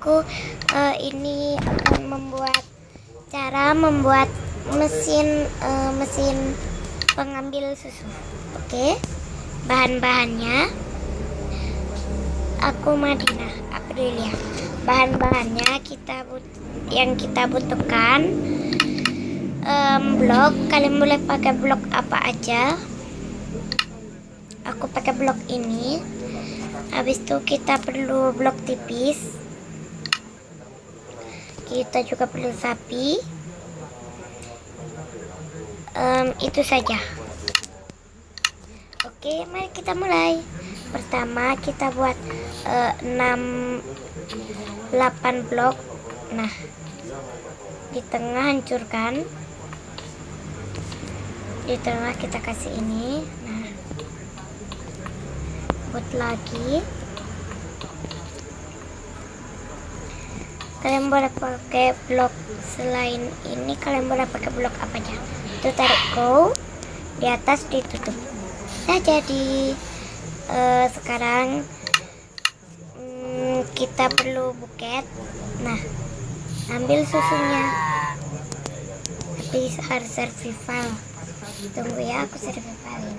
aku ini akan membuat mesin pengambil susu. Oke, bahan-bahannya aku Aprilia. Bahan-bahannya yang kita butuhkan blok. Kalian boleh pakai blok apa aja. Aku pakai blok ini. Habis itu kita perlu blok tipis. Kita juga perlu sapi. Itu saja. Oke, mari kita mulai. Pertama kita buat 8 blok. Nah, di tengah hancurkan. Di tengah kita kasih ini. Nah, buat lagi. Kalian boleh pakai blok selain ini. Kalian boleh pakai blok apa aja. Itu tarik go, di atas ditutup. Nah, jadi sekarang kita perlu buket. Nah, ambil susunya. Tapi harus survival. Tunggu ya, aku survivalin.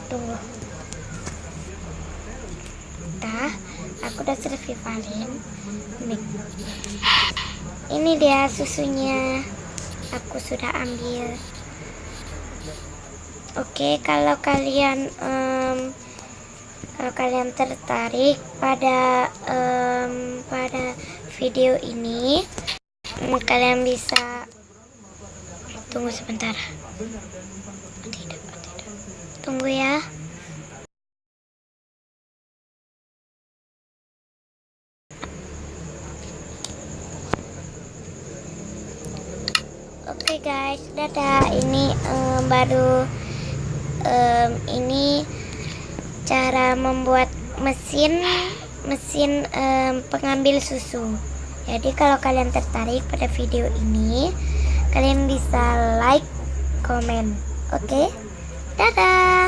Tunggu. Aku udah survivalin. Ini dia susunya. Aku sudah ambil. Oke, kalau kalian tertarik pada video ini, kalian bisa tunggu sebentar. Tidak. Tunggu ya. Oke guys, dadah. Ini baru ini cara membuat mesin pengambil susu. Jadi kalau kalian tertarik pada video ini, kalian bisa like, komen. Oke, dadah.